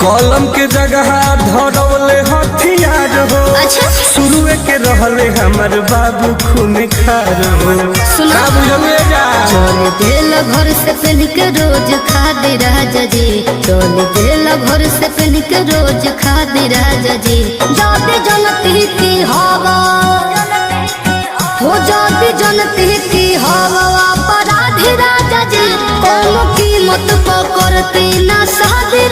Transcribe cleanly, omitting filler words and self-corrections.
कलम के जगह धरौले हथियार हो। अच्छा शुरुए के रहले हमर बाबू खून खार हो। सुना चल दिल घर से पहन के रोज खा दे राजा जी, चल दिल घर से पहन के रोज खा दे राजा जी। जाते जनती की हवा हो, जाते जनती की हवा अपराधी राजा जी, कोनो कीमत पकड़ते ना साधे